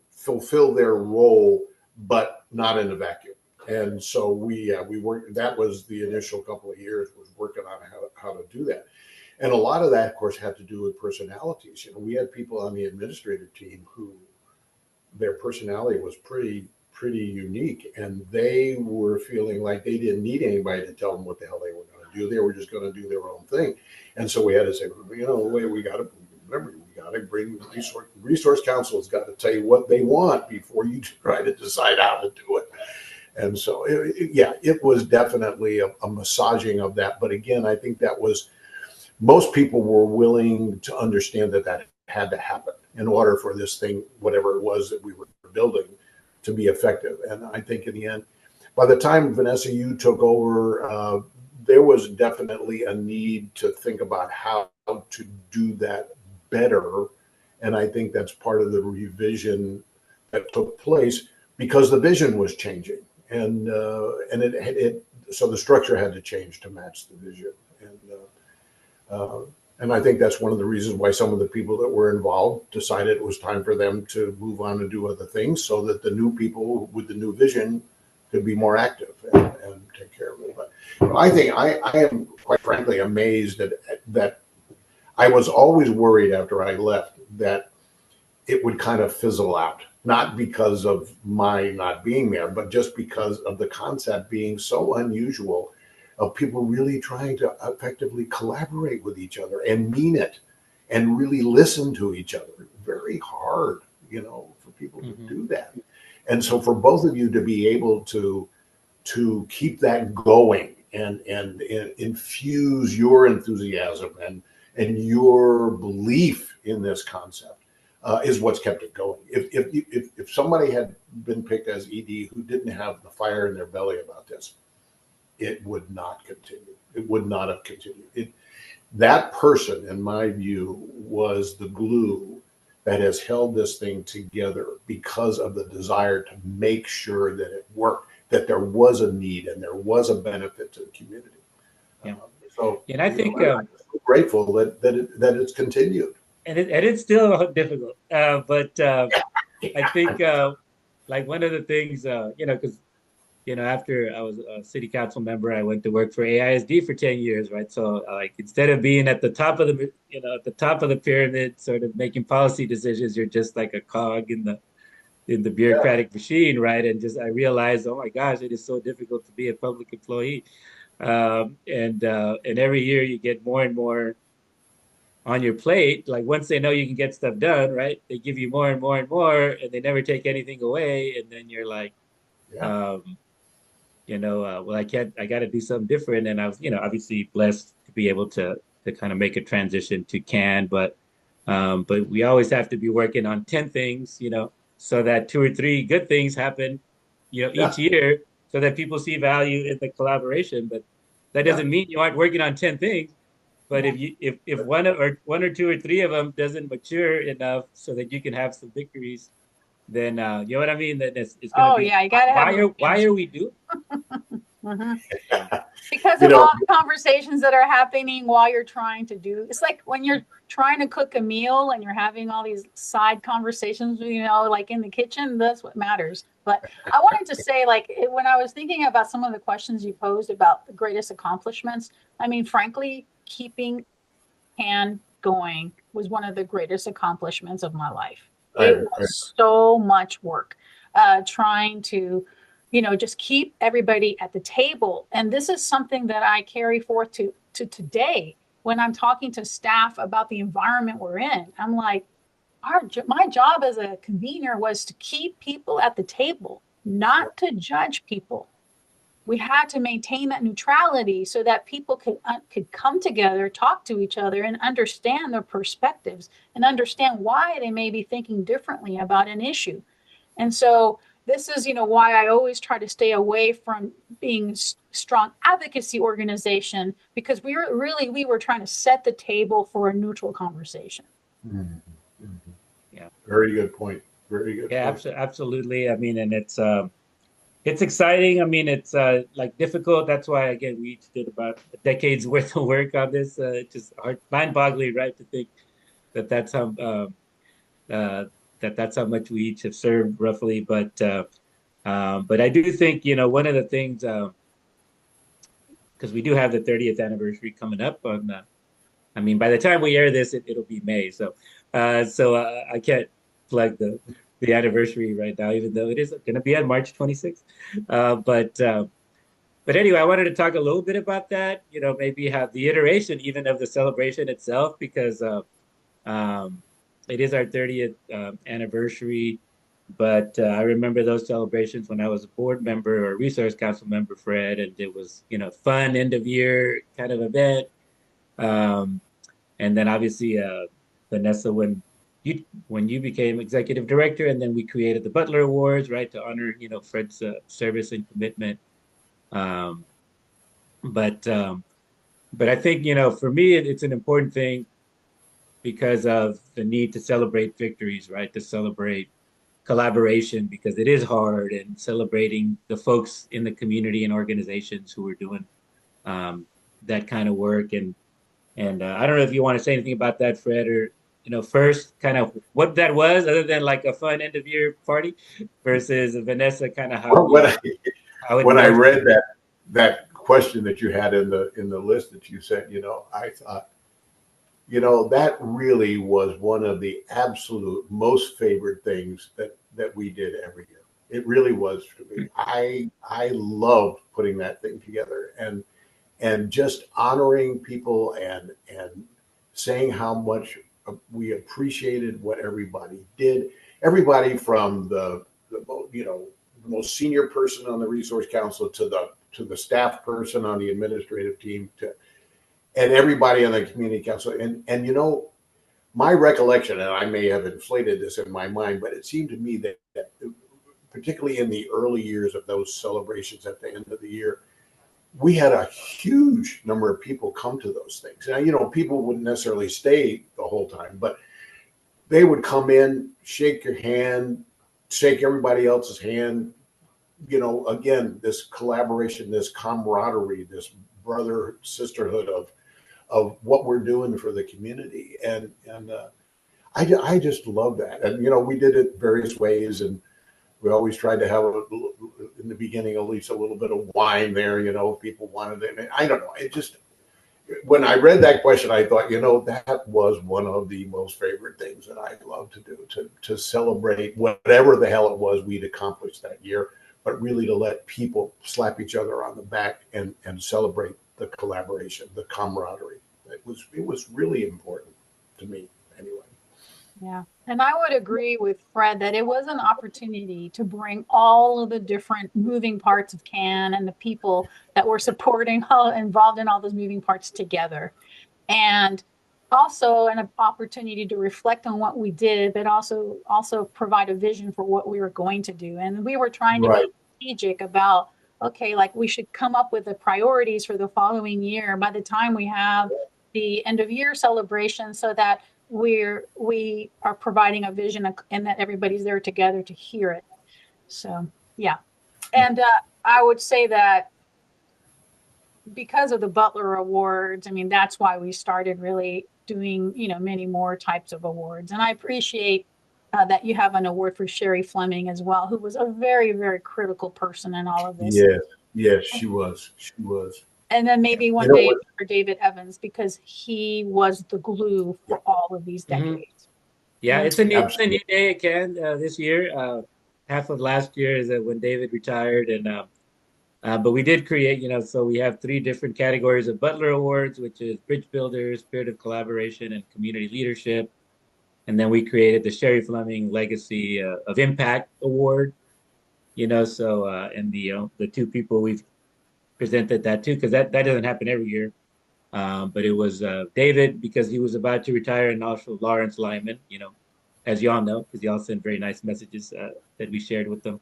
fulfill their role, but not in a vacuum? And so we worked. That was the initial couple of years, was working on how to do that. And a lot of that, of course, had to do with personalities. We had people on the administrative team who their personality was pretty unique, and they were feeling like they didn't need anybody to tell them what the hell they were going to do. They were just going to do their own thing. And so we had to say, we got to bring resource council has got to tell you what they want before you try to decide how to do it. And so, it was definitely a massaging of that. But again, I think that was, most people were willing to understand that had to happen in order for this thing, whatever it was that we were building, to be effective. And I think in the end, by the time, Vanessa, you took over, there was definitely a need to think about how to do that better. And I think that's part of the revision that took place, because the vision was changing. And so the structure had to change to match the vision. And I think that's one of the reasons why some of the people that were involved decided it was time for them to move on and do other things, so that the new people with the new vision could be more active and take care of it. But I think I am, quite frankly, amazed that I was always worried after I left that it would kind of fizzle out, not because of my not being there, but just because of the concept being so unusual, of people really trying to effectively collaborate with each other and mean it and really listen to each other. Very hard, for people to do that. And so for both of you to be able to keep that going and infuse your enthusiasm and your belief in this concept is what's kept it going. If somebody had been picked as ED who didn't have the fire in their belly about this, it would not continue. It would not have continued. That person, in my view, was the glue that has held this thing together because of the desire to make sure that it worked, that there was a need and there was a benefit to the community. Yeah. So, and I think, I'm so grateful that it's continued. and it's still difficult, but I think like one of the things, because after I was a city council member, I went to work for AISD for 10 years, right? So like instead of being at the top of the top of the pyramid, sort of making policy decisions, you're just like a cog in the Yeah. bureaucratic machine, right? And just I realized, oh my gosh, it is so difficult to be a public employee. And every year you get more and more on your plate. Like once they know you can get stuff done, right? They give you more and more and more, and they never take anything away. And then you're like, Yeah. well, I got to do something different. And I was, obviously blessed to be able to kind of make a transition to CAN, but we always have to be working on 10 things, so that 2 or 3 good things happen, Yeah. each year, so that people see value in the collaboration. But that Yeah. doesn't mean you aren't working on 10 things. But if one or 2 or 3 of them doesn't mature enough so that you can have some victories, then you know what I mean. Then it's going to Oh be yeah, you got to have those why wins. are we doing? Mhm. Because You of know, all the conversations that are happening while you're trying to do. It's like when you're trying to cook a meal and you're having all these side conversations, like in the kitchen. That's what matters. But I wanted to say, when I was thinking about some of the questions you posed about the greatest accomplishments, I mean, frankly, keeping CAN going was one of the greatest accomplishments of my life. It was so much work, trying to, just keep everybody at the table. And this is something that I carry forth to today when I'm talking to staff about the environment we're in. I'm like, my job as a convener was to keep people at the table, not to judge people. We had to maintain that neutrality so that people could come together, talk to each other, and understand their perspectives and understand why they may be thinking differently about an issue. And so this is, why I always try to stay away from being strong advocacy organization, because we were trying to set the table for a neutral conversation. Mhm. Mhm. Yeah, Very good point. Very good yeah, point. absolutely. I mean, and it's exciting. I mean, it's like difficult. That's why again we each did about a decade's worth of work on this. It's just mind-boggling, right, to think that that's how uh, that's how much we each have served roughly. But I do think one of the things, because we do have the 30th anniversary coming up on. I mean, by the time we air this, it'll be May. So I can't plug the anniversary right now, even though it is going to be on March 26th. But anyway, I wanted to talk a little bit about that. Maybe have the iteration even of the celebration itself, because um, it is our 30th anniversary. But I remember those celebrations when I was a board member or resource council member, Fred, and it was fun end of year kind of event. Um, and then obviously, Vanessa, when you became executive director, and then we created the Butler Awards, right, to honor Fred's service and commitment. Um, but but I think for me, it's an important thing because of the need to celebrate victories, right? To celebrate collaboration, because it is hard, and celebrating the folks in the community and organizations who are doing um, that kind of work. And I don't know if you want to say anything about that, Fred, or first kind of what that was, other than like a fun end of year party, versus Vanessa, kind of how Well, how it when I morphed. read that question that you had in the list that you sent, I thought, that really was one of the absolute most favorite things that we did every year. It really was for me. I loved putting that thing together and just honoring people and saying how much we appreciated what everybody did. Everybody from the the most senior person on the resource council to the staff person on the administrative team and everybody on the community council. And my recollection, and I may have inflated this in my mind, but it seemed to me that particularly in the early years of those celebrations at the end of the year, we had a huge number of people come to those things. Now, you know, people wouldn't necessarily stay the whole time, but they would come in, shake your hand, shake everybody else's hand. You know, again, this collaboration, this camaraderie, this brother sisterhood of what we're doing for the community, and I just love that. And you know, we did it various ways, and we always tried to have in the beginning at least a little bit of wine there. You know, if people wanted it. And I don't know. It just, when I read that question, I thought, you know, that was one of the most favorite things that I love to do, to celebrate whatever the hell it was we'd accomplished that year, but really to let people slap each other on the back and celebrate the collaboration, the camaraderie. It was really important to me anyway. Yeah. And I would agree with Fred that it was an opportunity to bring all of the different moving parts of CAN and the people that were supporting, all involved in all those moving parts together. And also an opportunity to reflect on what we did, but also provide a vision for what we were going to do. And we were trying to be strategic about, okay, like we should come up with the priorities for the following year by the time we have the end of year celebration, so that we are providing a vision and that everybody's there together to hear it. So yeah. And I would say that because of the Butler Awards, I mean, that's why we started really doing, you know, many more types of awards. And I appreciate that you have an award for Sherry Fleming as well, who was a very, very critical person in all of this. Yes, she was. She was. And then maybe one day for David Evans, because he was the glue for all of these decades. Yeah, it's a new day again this year. Half of last year is when David retired, and but we did create, you know, so we have 3 different categories of Butler Awards, which is Bridge Builders, Spirit of Collaboration, and Community Leadership. And then we created the Sherry Fleming Legacy of Impact Award, you know, so and the 2 people we've presented that to, because that doesn't happen every year. But it was David, because he was about to retire, and also Lawrence Lyman, you know, as y'all know, because y'all sent very nice messages that we shared with them.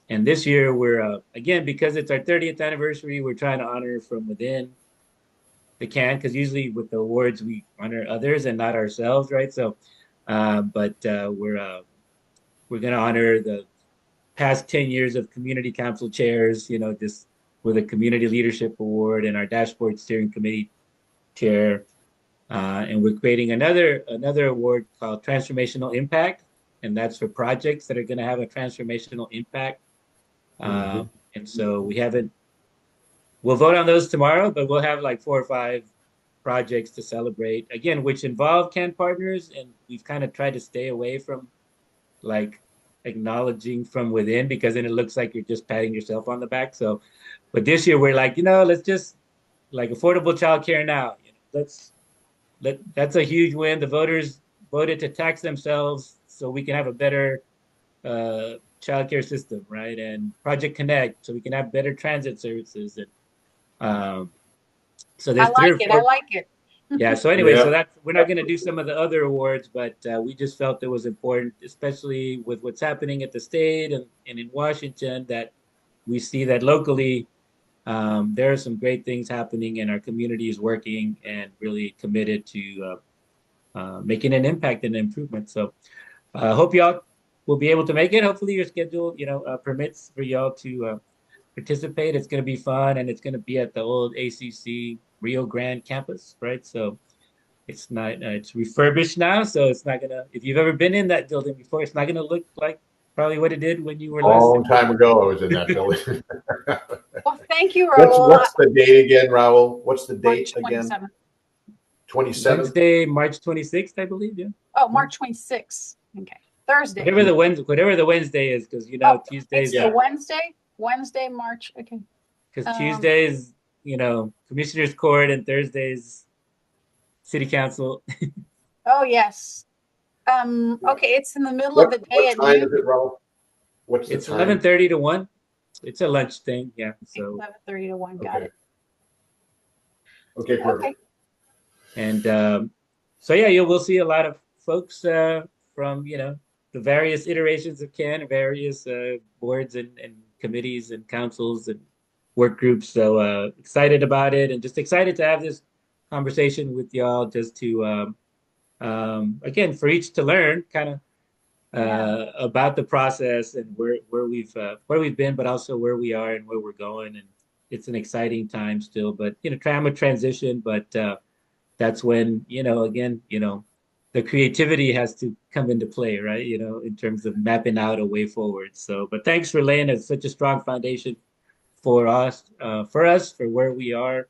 And this year we're, again, because it's our 30th anniversary, we're trying to honor from within the CAN, because usually with the awards, we honor others and not ourselves, right? So, but we're going to honor the past 10 years of community council chairs, you know, just with a community leadership award and our dashboard steering committee chair. And we're creating another award called Transformational Impact. And that's for projects that are going to have a transformational impact. And so we'll vote on those tomorrow, but we'll have like 4 or 5 projects to celebrate, again, which involve CAN partners. And we've kind of tried to stay away from like acknowledging from within, because then it looks like you're just patting yourself on the back. So, but this year we're like, you know, let's just like affordable childcare now. You know, that's a huge win. The voters voted to tax themselves so we can have a better childcare system, right? And Project Connect, so we can have better transit services. And so there's I like it. Yeah. So anyway, so that's, we're not going to do some of the other awards, but we just felt it was important, especially with what's happening at the state and in Washington, that we see that locally there are some great things happening, and our community is working and really committed to making an impact and improvement. So I hope y'all will be able to make it. Hopefully your schedule, you know, permits for y'all to participate. It's going to be fun, and it's going to be at the old ACC Rio Grande campus, right? So it's not, it's refurbished now, so it's not gonna, if you've ever been in that building before, it's not gonna look like probably what it did when you were a long time ago. I was in that building. Well, thank you, Raul. What's the date again, Raul? What's the date again? 27th? Wednesday, March 26th, I believe. Yeah. Oh, March 26th. Okay. Thursday. Whatever the Wednesday is, because you know Tuesdays. It's the Wednesday, March. Okay. Because Tuesdays, you know, Commissioner's Court, and Thursdays, City Council. Oh yes. Okay, it's in the middle of the day at noon. Is it, Raul? What's the it's time? 11:30 to 1. It's a lunch thing, yeah. So 11:30 to 1. Got it. Okay, perfect. Okay. And so yeah, we'll see a lot of folks from, you know, the various iterations of CAN, various boards and committees and councils and work groups. So excited about it, and just excited to have this conversation with y'all, just to again, for each to learn kind of Yeah. about the process and where we've been, but also where we are and where we're going. And it's an exciting time still, but trying to transition, but that's when, again, the creativity has to come into play, right? In terms of mapping out a way forward. So, but thanks for laying such a strong foundation for us, for where we are